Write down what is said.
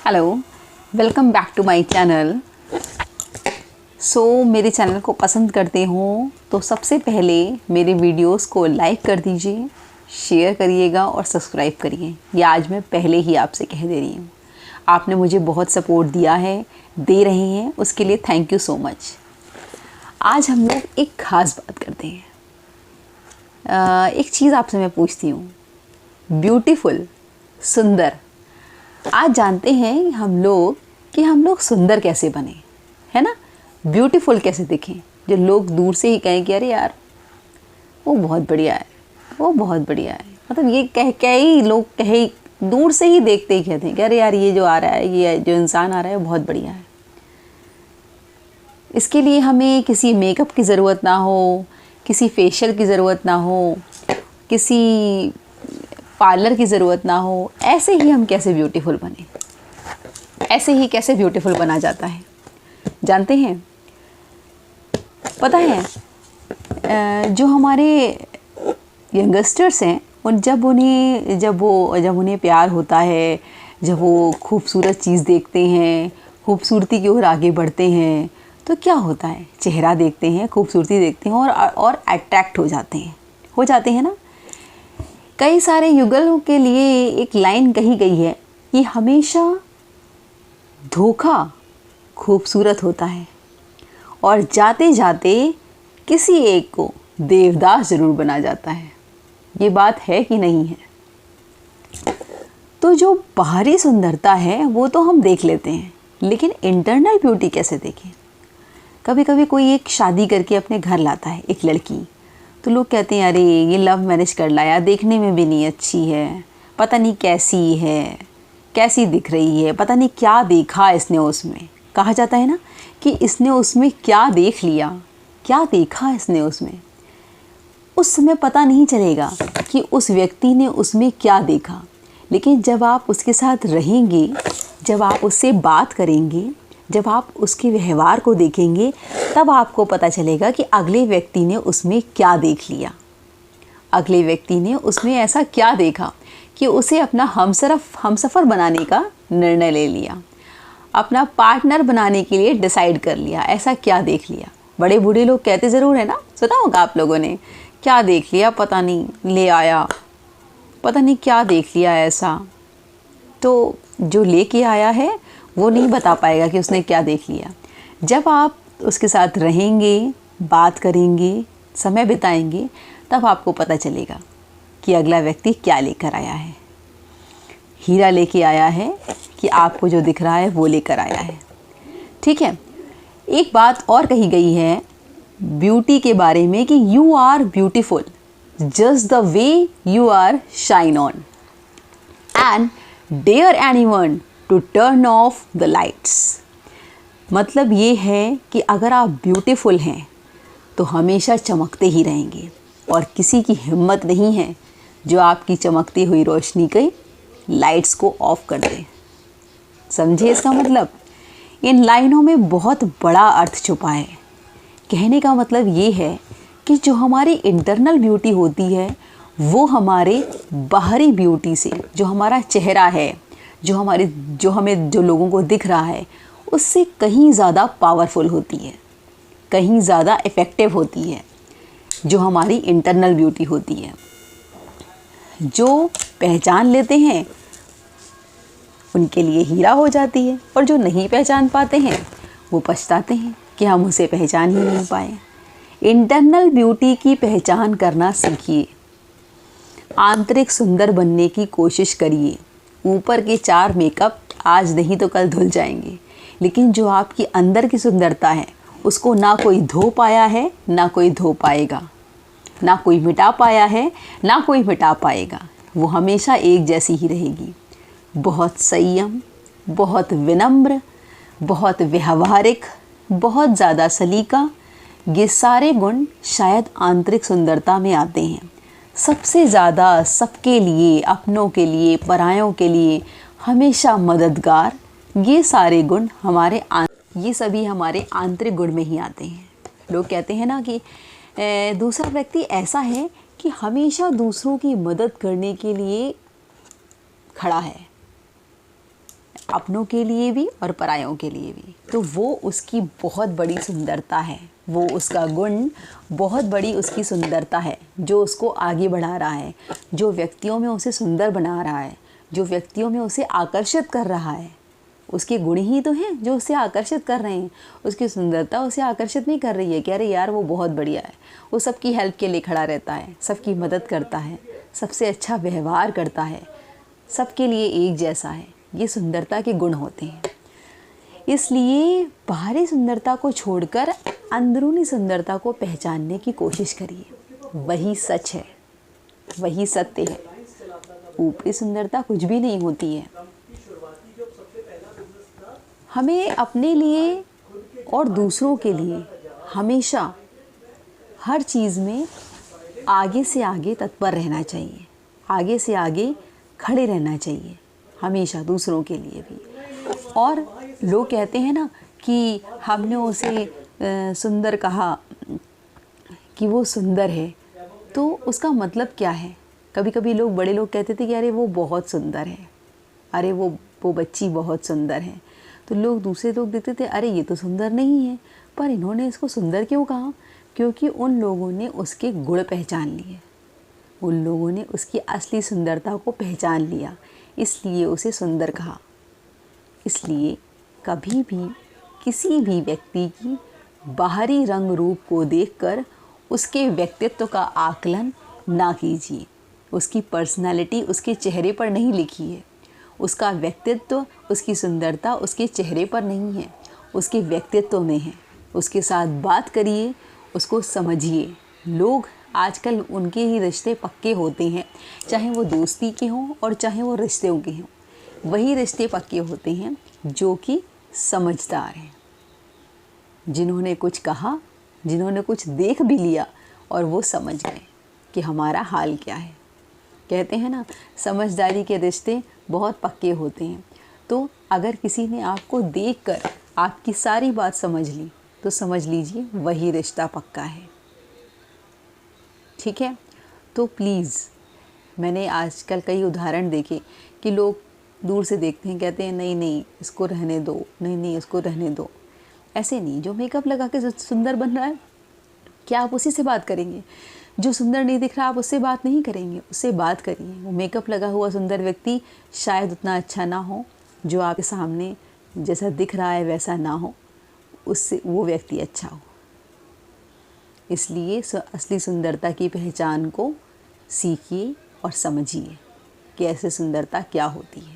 Hello, welcome back to my channel. मेरे channel को पसंद करते हो तो सबसे पहले मेरे वीडियोस को लाइक कर दीजिए, शेयर करिएगा और सब्सक्राइब करिए। ये आज मैं पहले ही आपसे कह दे रही हूँ। आपने मुझे बहुत सपोर्ट दिया है, दे रहे हैं, उसके लिए थैंक यू सो मच। आज हम लोग एक ख़ास बात करते हैं। एक चीज़ आपसे मैं पूछती हूँ, ब्यूटीफुल, सुंदर। आज जानते हैं हम लोग कि हम लोग सुंदर कैसे बने, है ना, ब्यूटीफुल कैसे दिखें। जो लोग दूर से ही कहें कि अरे यार वो बहुत बढ़िया है, वो बहुत बढ़िया है। मतलब ये कई लोग कहे दूर से ही देखते ही कहते हैं कि अरे यार ये जो आ रहा है, ये जो इंसान आ रहा है वो बहुत बढ़िया है। इसके लिए हमें किसी मेकअप की ज़रूरत ना हो, किसी फेशियल की ज़रूरत ना हो, किसी पार्लर की ज़रूरत ना हो। ऐसे ही हम कैसे ब्यूटीफुल बने, ऐसे ही कैसे ब्यूटीफुल बना जाता है जानते हैं? पता है, जो हमारे यंगस्टर्स हैं जब उन्हें प्यार होता है, जब वो खूबसूरत चीज़ देखते हैं, खूबसूरती की ओर आगे बढ़ते हैं, तो क्या होता है, चेहरा देखते हैं, खूबसूरती देखते हैं और अट्रैक्ट हो जाते हैं ना। कई सारे युगलों के लिए एक लाइन कही गई है कि हमेशा धोखा खूबसूरत होता है और जाते जाते किसी एक को देवदास जरूर बना जाता है। ये बात है कि नहीं है? तो जो बाहरी सुंदरता है वो तो हम देख लेते हैं, लेकिन इंटरनल ब्यूटी कैसे देखें? कभी कभी कोई एक शादी करके अपने घर लाता है एक लड़की, तो लोग कहते हैं अरे ये लव मैरिज कर लाया, देखने में भी नहीं अच्छी है, पता नहीं कैसी है, कैसी दिख रही है, पता नहीं क्या देखा इसने उसमें। कहा जाता है ना कि इसने उसमें क्या देख लिया, क्या देखा इसने उसमें। उस समय पता नहीं चलेगा कि उस व्यक्ति ने उसमें क्या देखा, लेकिन जब आप उसके साथ रहेंगे, जब आप उससे बात करेंगे, जब आप उसके व्यवहार को देखेंगे, तब आपको पता चलेगा कि अगले व्यक्ति ने उसमें क्या देख लिया, अगले व्यक्ति ने उसमें ऐसा क्या देखा कि उसे अपना हमसफ़र बनाने का निर्णय ले लिया, अपना पार्टनर बनाने के लिए डिसाइड कर लिया। ऐसा क्या देख लिया? बड़े बूढ़े लोग कहते ज़रूर है ना, सुना होगा आप लोगों ने, क्या देख लिया, पता नहीं ले आया, पता नहीं क्या देख लिया ऐसा। तो जो लेके आया है वो नहीं बता पाएगा कि उसने क्या देख लिया। जब आप उसके साथ रहेंगे, बात करेंगे, समय बिताएंगे, तब आपको पता चलेगा कि अगला व्यक्ति क्या लेकर आया है। हीरा लेके आया है कि आपको जो दिख रहा है वो लेकर आया है। ठीक है, एक बात और कही गई है ब्यूटी के बारे में कि you are beautiful just the way you are shine on and dare anyone to turn off the lights. मतलब ये है कि अगर आप ब्यूटीफुल हैं तो हमेशा चमकते ही रहेंगे और किसी की हिम्मत नहीं है जो आपकी चमकती हुई रोशनी के लाइट्स को ऑफ कर दे। समझे इसका मतलब? इन लाइनों में बहुत बड़ा अर्थ छुपा है। कहने का मतलब ये है कि जो हमारी इंटरनल ब्यूटी होती है वो हमारे बाहरी ब्यूटी से, जो हमारा चेहरा है, जो लोगों को दिख रहा है, उससे कहीं ज़्यादा पावरफुल होती है, कहीं ज़्यादा इफ़ेक्टिव होती है जो हमारी इंटरनल ब्यूटी होती है। जो पहचान लेते हैं उनके लिए हीरा हो जाती है, और जो नहीं पहचान पाते हैं वो पछताते हैं कि हम उसे पहचान ही नहीं पाए। इंटरनल ब्यूटी की पहचान करना सीखिए, आंतरिक सुंदर बनने की कोशिश करिए। ऊपर के 4 मेकअप आज नहीं तो कल धुल जाएंगे, लेकिन जो आपकी अंदर की सुंदरता है उसको ना कोई धो पाया है, ना कोई धो पाएगा, ना कोई मिटा पाया है, ना कोई मिटा पाएगा। वो हमेशा एक जैसी ही रहेगी। बहुत संयम, बहुत विनम्र, बहुत व्यवहारिक, बहुत ज़्यादा सलीका, ये सारे गुण शायद आंतरिक सुंदरता में आते हैं। सबसे ज़्यादा सबके लिए, अपनों के लिए, परायों के लिए हमेशा मददगार, ये सारे गुण ये सभी हमारे आंतरिक गुण में ही आते हैं। लोग कहते हैं ना कि दूसरा व्यक्ति ऐसा है कि हमेशा दूसरों की मदद करने के लिए खड़ा है, अपनों के लिए भी और परायों के लिए भी। तो वो उसकी बहुत बड़ी सुंदरता है, वो उसका गुण बहुत बड़ी उसकी सुंदरता है जो उसको आगे बढ़ा रहा है, जो व्यक्तियों में उसे सुंदर बना रहा है, जो व्यक्तियों में उसे आकर्षित कर रहा है। उसके गुण ही तो हैं जो उसे आकर्षित कर रहे हैं। उसकी सुंदरता उसे आकर्षित नहीं कर रही है कि अरे यार वो बहुत बढ़िया है, वो सबकी हेल्प के लिए खड़ा रहता है, सबकी मदद करता है, सबसे अच्छा व्यवहार करता है, सबके लिए एक जैसा है। ये सुंदरता के गुण होते हैं। इसलिए बाहरी सुंदरता को छोड़कर अंदरूनी सुंदरता को पहचानने की कोशिश करिए। वही सच है, वही सत्य है। ऊपरी सुंदरता कुछ भी नहीं होती है। हमें अपने लिए और दूसरों के लिए हमेशा हर चीज़ में आगे से आगे तत्पर रहना चाहिए, आगे से आगे खड़े रहना चाहिए, हमेशा दूसरों के लिए भी। और लोग कहते हैं ना कि हमने उसे सुंदर कहा कि वो सुंदर है, तो उसका मतलब क्या है? कभी कभी लोग, बड़े लोग कहते थे कि अरे वो बहुत सुंदर है, अरे वो बच्ची बहुत सुंदर है। तो लोग, दूसरे लोग देखते थे अरे ये तो सुंदर नहीं है, पर इन्होंने इसको सुंदर क्यों कहा? क्योंकि उन लोगों ने उसके गुण पहचान लिए, उन लोगों ने उसकी असली सुंदरता को पहचान लिया, इसलिए उसे सुंदर कहा। इसलिए कभी भी किसी भी व्यक्ति की बाहरी रंग रूप को देखकर उसके व्यक्तित्व का आकलन ना कीजिए। उसकी पर्सनालिटी उसके चेहरे पर नहीं लिखी है, उसका व्यक्तित्व, उसकी सुंदरता उसके चेहरे पर नहीं है, उसके व्यक्तित्व में है। उसके साथ बात करिए, उसको समझिए। लोग आजकल उनके ही रिश्ते पक्के होते हैं, चाहे वो दोस्ती के हों और चाहे वो रिश्तों के हों। वही रिश्ते पक्के होते हैं जो कि समझदार हैं, जिन्होंने कुछ कहा, जिन्होंने कुछ देख भी लिया और वो समझ गए कि हमारा हाल क्या है। कहते हैं ना, समझदारी के रिश्ते बहुत पक्के होते हैं। तो अगर किसी ने आपको देखकर आपकी सारी बात समझ ली तो समझ लीजिए वही रिश्ता पक्का है। ठीक है? तो प्लीज़, मैंने आजकल कई उदाहरण देखे कि लोग दूर से देखते हैं, कहते हैं नहीं नहीं इसको रहने दो, नहीं नहीं इसको रहने दो। ऐसे नहीं। जो मेकअप लगा के सुंदर बन रहा है, क्या आप उसी से बात करेंगे? जो सुंदर नहीं दिख रहा आप उससे बात नहीं करेंगे, उससे बात करिए। वो मेकअप लगा हुआ सुंदर व्यक्ति शायद उतना अच्छा ना हो, जो आपके सामने जैसा दिख रहा है वैसा ना हो, उससे वो व्यक्ति अच्छा हो। इसलिए असली सुंदरता की पहचान को सीखिए और समझिए कि ऐसे सुंदरता क्या होती है।